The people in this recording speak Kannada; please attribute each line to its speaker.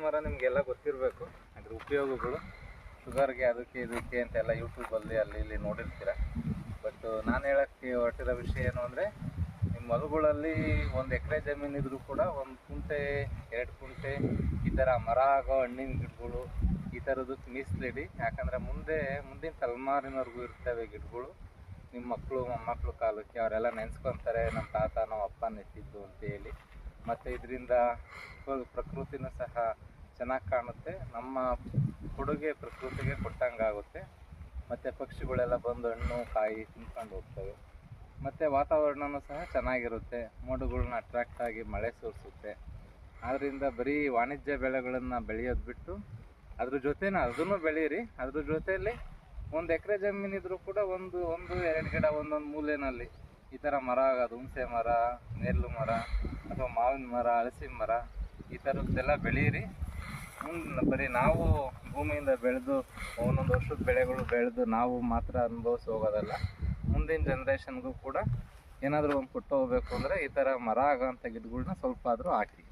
Speaker 1: ಮರ ನಿಮಗೆಲ್ಲ ಗೊತ್ತಿರಬೇಕು, ಅದ್ರ ಉಪಯೋಗಗಳು ಶುಗರ್ಗೆ ಅದಕ್ಕೆ ಇದಕ್ಕೆ ಅಂತೆಲ್ಲ ಯೂಟ್ಯೂಬಲ್ಲಿ ಅಲ್ಲಿ ಇಲ್ಲಿ ನೋಡಿರ್ತೀರ. ಬಟ್ ನಾನು ಹೇಳೋಕ್ಕೆ ಹೊರಟಿರೋ ವಿಷಯ ಏನು ಅಂದರೆ, ನಿಮ್ಮ ಹೊಲಗಳಲ್ಲಿ 1 ಎಕರೆ ಜಮೀನಿದ್ರೂ ಕೂಡ 1 ಕುಂಟೆ 2 ಕುಂಟೆ ಈ ಥರ ಮರ ಆಗೋ ಹಣ್ಣಿನ ಗಿಡಗಳು ಈ ಥರದಕ್ಕೆ ಮೀಸಲಿಡಿ. ಯಾಕಂದರೆ ಮುಂದಿನ ತಲೆಮಾರಿನವರೆಗೂ ಇರ್ತವೆ ಗಿಡಗಳು. ನಿಮ್ಮ ಮಕ್ಕಳು ಮೊಮ್ಮಕ್ಕಳು ಕಾಲಕ್ಕೆ ಅವರೆಲ್ಲ ನೆನೆಸ್ಕೊತಾರೆ, ನಮ್ಮ ತಾತ ನಮ್ಮ ಅಪ್ಪ ನೆಟ್ಟಿದ್ದು ಅಂತೇಳಿ. ಮತ್ತು ಇದರಿಂದ ಪ್ರಕೃತಿನೂ ಸಹ ಚೆನ್ನಾಗಿ ಕಾಣುತ್ತೆ, ನಮ್ಮ ಕೊಡುಗೆ ಪ್ರಕೃತಿಗೆ ಕೊಟ್ಟಂಗಾಗುತ್ತೆ. ಮತ್ತು ಪಕ್ಷಿಗಳೆಲ್ಲ ಬಂದು ಹಣ್ಣು ಕಾಯಿ ತಿನ್ಕೊಂಡು ಹೋಗ್ತವೆ. ಮತ್ತು ವಾತಾವರಣವೂ ಸಹ ಚೆನ್ನಾಗಿರುತ್ತೆ, ಮೋಡಗಳನ್ನ ಅಟ್ರಾಕ್ಟ್ ಆಗಿ ಮಳೆ ಸುರಿಸುತ್ತೆ. ಆದ್ದರಿಂದ ಬರೀ ವಾಣಿಜ್ಯ ಬೆಳೆಗಳನ್ನು ಬೆಳೆಯೋದು ಬಿಟ್ಟು ಅದ್ರ ಜೊತೆನ ಅದನ್ನು ಬೆಳೀರಿ. ಅದ್ರ ಜೊತೆಯಲ್ಲಿ 1 ಎಕರೆ ಜಮೀನಿದ್ರೂ ಕೂಡ ಒಂದು 2 ಗಿಡ ಒಂದೊಂದು ಮೂಲೆಯಲ್ಲಿ ಈ ಥರ ಮರ ಆಗೋದು, ಹುಣಸೆ ಮರ, ನೇರಳೆ ಮರ ಅಥವಾ ಮಾವಿನ ಮರ, ಹಲಸಿನ ಮರ ಈ ಥರದ್ದೆಲ್ಲ ಬೆಳೀರಿ. ಬರೀ ನಾವು ಭೂಮಿಯಿಂದ ಬೆಳೆದು ಒಂದೊಂದು ವರ್ಷದ ಬೆಳೆಗಳು ಬೆಳೆದು ನಾವು ಮಾತ್ರ ಅನುಭವಿಸಿ ಹೋಗೋದಲ್ಲ, ಮುಂದಿನ ಜನ್ರೇಷನ್ಗೂ ಕೂಡ ಏನಾದರೂ ಒಂದು ಕೊಟ್ಟು ಹೋಗಬೇಕು ಅಂದರೆ ಈ ಥರ ಮರ ಆಗೋಂಥ ಗಿಡಗಳ್ನ ಸ್ವಲ್ಪ ಆದರೂ ಹಾಕಿ.